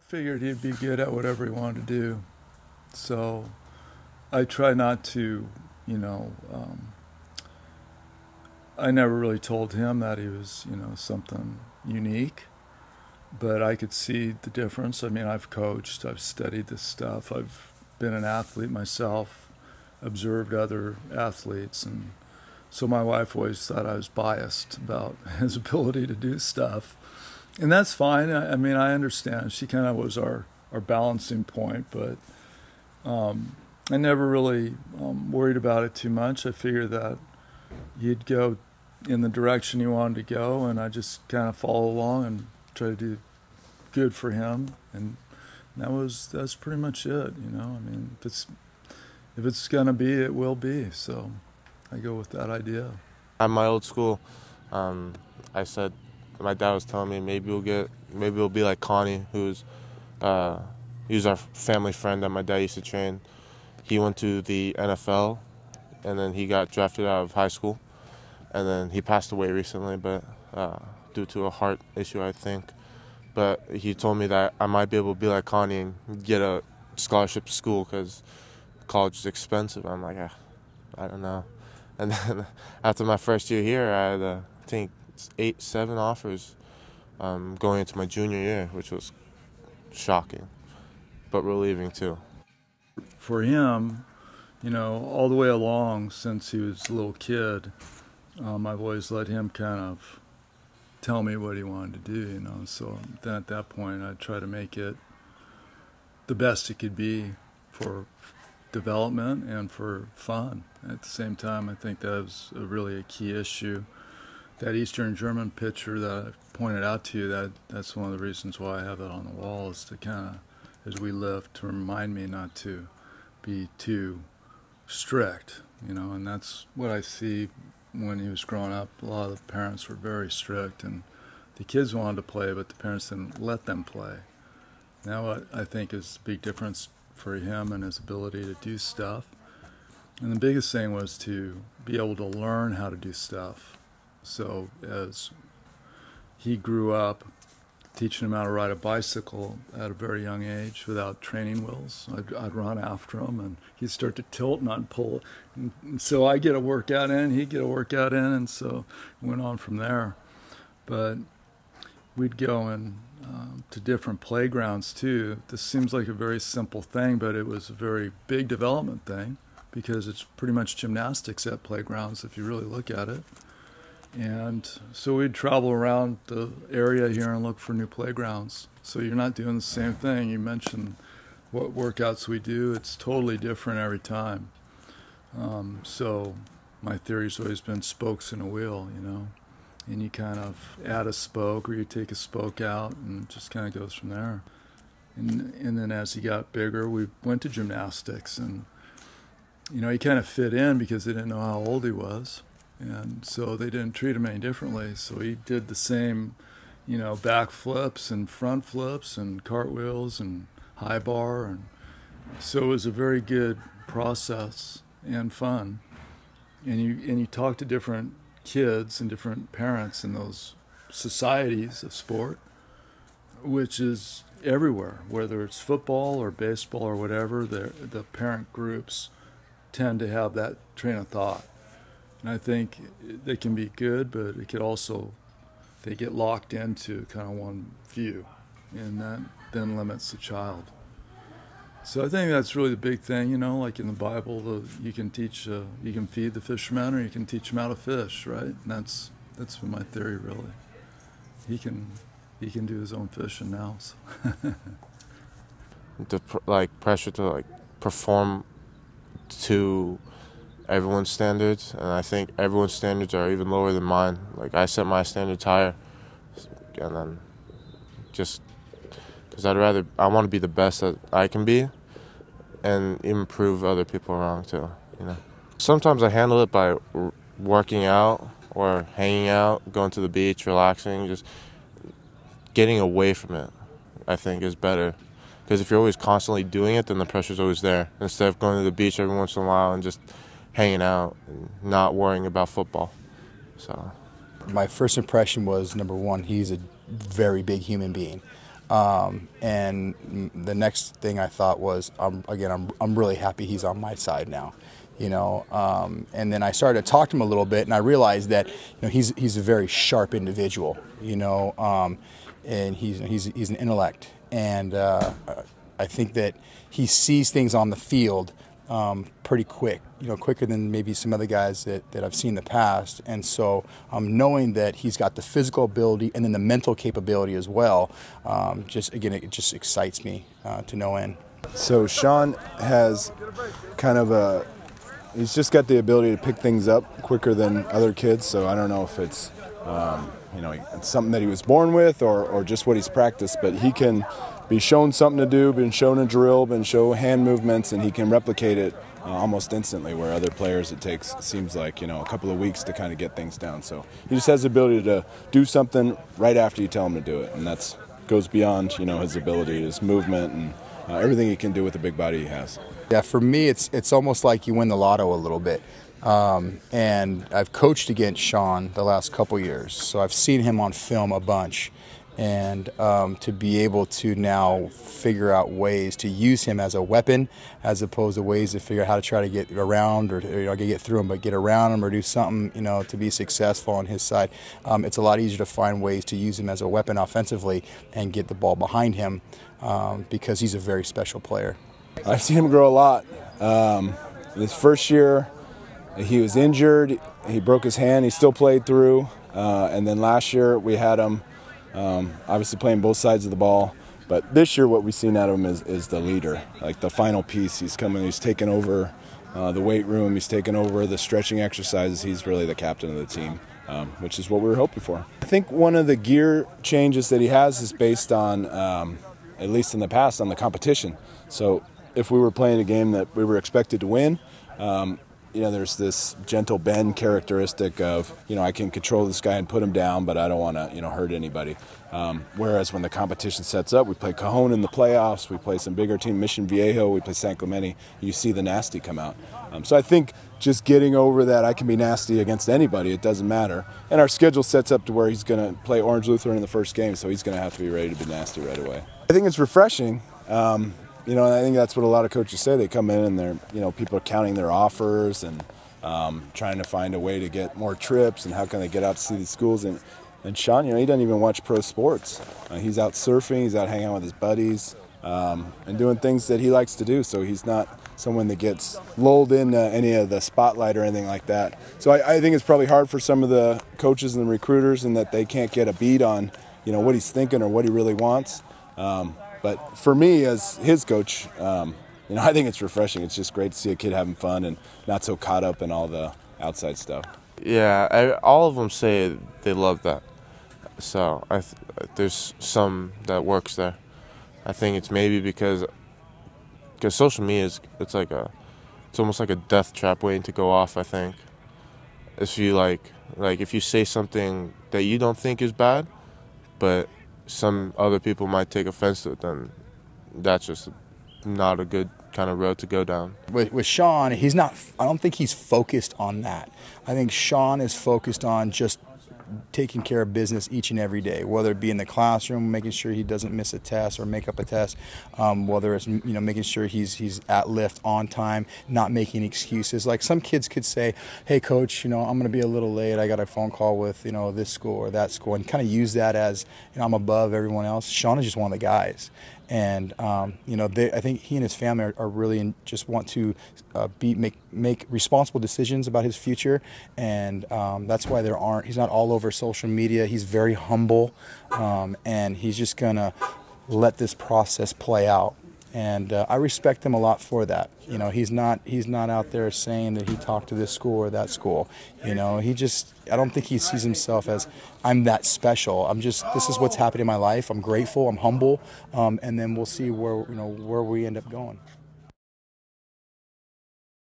figured he'd be good at whatever he wanted to do. So I try not to, you know, I never really told him that he was, you know, something unique, but I could see the difference. I mean, I've coached, I've studied this stuff, I've been an athlete myself, observed other athletes, and so my wife always thought I was biased about his ability to do stuff. And that's fine. I mean, I understand. She kind of was our balancing point, but I never really worried about it too much. I figured that he'd go in the direction he wanted to go, and I just kind of follow along and try to do good for him. And that's pretty much it, you know. I mean, if it's gonna be, it will be. So I go with that idea. At my old school, I said, my dad was telling me maybe we'll be like Connie, he was our family friend that my dad used to train. He went to the NFL, and then he got drafted out of high school, and then he passed away recently, but due to a heart issue, I think. But he told me that I might be able to be like Connie and get a scholarship to school because college is expensive. I'm like, I don't know. And then after my first year here, I had, I think, 7 offers going into my junior year, which was shocking, but relieving too. For him, you know, all the way along since he was a little kid, I've always let him kind of tell me what he wanted to do, you know. So then at that point, I'd try to make it the best it could be for development and for fun. At the same time, I think that was really a key issue. That Eastern German picture that I pointed out to you, that's one of the reasons why I have it on the wall, is to kind of, as we live, to remind me not to be too strict, you know. And that's what I see when he was growing up. A lot of the parents were very strict, and the kids wanted to play, but the parents didn't let them play. Now what I think is the big difference for him and his ability to do stuff. And the biggest thing was to be able to learn how to do stuff. So as he grew up, teaching him how to ride a bicycle at a very young age without training wheels, I'd run after him, and he'd start to tilt and I'd pull. And so I get a workout in, he'd get a workout in, and so it went on from there. But we'd go in to different playgrounds too. This seems like a very simple thing, but it was a very big development thing because it's pretty much gymnastics at playgrounds if you really look at it. And so we'd travel around the area here and look for new playgrounds. So you're not doing the same thing. You mentioned what workouts we do. It's totally different every time. So my theory's always been spokes in a wheel, you know. And you kind of add a spoke or you take a spoke out, and it just kind of goes from there. And then as he got bigger, we went to gymnastics, and you know, he kind of fit in because they didn't know how old he was, and so they didn't treat him any differently. So he did the same, you know, back flips and front flips and cartwheels and high bar, and so it was a very good process and fun. And you talk to different kids and different parents in those societies of sport, which is everywhere, whether it's football or baseball or whatever. The parent groups tend to have that train of thought, and I think they can be good, but it could also, they get locked into kind of one view, and that then limits the child. So I think that's really the big thing, you know, like in the Bible, you can teach, you can feed the fishermen or you can teach them how to fish, right? And that's been my theory, really. He can do his own fishing now. So. The pressure to perform to everyone's standards, and I think everyone's standards are even lower than mine. Like, I set my standards higher, and then just because I want to be the best that I can be and even prove other people wrong too, you know. Sometimes I handle it by working out or hanging out, going to the beach, relaxing, just getting away from it, I think, is better. Because if you're always constantly doing it, then the pressure's always there. Instead of going to the beach every once in a while and just hanging out and not worrying about football. So my first impression was, number one, he's a very big human being. And the next thing I thought was, I'm really happy he's on my side now. And then I started to talk to him a little bit, and I realized that he's a very sharp individual, and he's an intellect, and I think that he sees things on the field pretty quick, quicker than maybe some other guys that I've seen in the past. And so knowing that he's got the physical ability and then the mental capability as well, it just excites me to no end. So Sean has kind of he's just got the ability to pick things up quicker than other kids. So I don't know if it's, it's something that he was born with or just what he's practiced, but he can be shown something to do, been shown a drill, been shown hand movements, and he can replicate it almost instantly, where other players seems like a couple of weeks to kind of get things down. So he just has the ability to do something right after you tell him to do it, and that goes beyond his ability, his movement, and everything he can do with the big body he has. Yeah, for me, it's almost like you win the lotto a little bit. And I've coached against Sean the last couple years, so I've seen him on film a bunch. And to be able to now figure out ways to use him as a weapon, as opposed to ways to figure out how to try to get around or get through him, but get around him or do something, to be successful on his side. It's a lot easier to find ways to use him as a weapon offensively and get the ball behind him because he's a very special player. I've seen him grow a lot. This first year, he was injured. He broke his hand. He still played through. And then last year, we had him obviously playing both sides of the ball. But this year, what we've seen out of him is the leader, like the final piece. He's taken over the weight room. He's taken over the stretching exercises. He's really the captain of the team, which is what we were hoping for. I think one of the gear changes that he has is based on, at least in the past, on the competition. So if we were playing a game that we were expected to win, there's this gentle bend characteristic of, I can control this guy and put him down, but I don't want to, hurt anybody. Whereas when the competition sets up, we play Cajon in the playoffs, we play some bigger team, Mission Viejo, we play San Clemente, you see the nasty come out. So I think just getting over that I can be nasty against anybody, it doesn't matter. And our schedule sets up to where he's going to play Orange Lutheran in the first game, so he's going to have to be ready to be nasty right away. I think it's refreshing. I think that's what a lot of coaches say. They come in and they're, people are counting their offers and trying to find a way to get more trips and how can they get out to see these schools. And Sean, he doesn't even watch pro sports. He's out surfing, he's out hanging out with his buddies and doing things that he likes to do. So he's not someone that gets lulled into any of the spotlight or anything like that. So I think it's probably hard for some of the coaches and the recruiters in that they can't get a beat on, what he's thinking or what he really wants. But for me, as his coach, I think it's refreshing. It's just great to see a kid having fun and not so caught up in all the outside stuff. Yeah, all of them say they love that. So there's some that works there. I think it's maybe because social media it's almost like a death trap waiting to go off. I think if you if you say something that you don't think is bad, but some other people might take offense to it, then that's just not a good kind of road to go down. With Sean, I don't think he's focused on that. I think Sean is focused on just taking care of business each and every day, whether it be in the classroom, making sure he doesn't miss a test or make up a test, whether it's making sure he's at lift on time, not making excuses. Like some kids could say, "Hey, coach, I'm going to be a little late. I got a phone call with this school or that school," and kind of use that as I'm above everyone else. Sean is just one of the guys. And I think he and his family are really just want to make responsible decisions about his future, and that's why he's not all over social media. He's very humble, and he's just gonna let this process play out. And I respect him a lot for that. He's not out there saying that he talked to this school or that school. I don't think he sees himself as I'm that special. This is what's happening in my life. I'm grateful. I'm humble, and then we'll see where we end up going.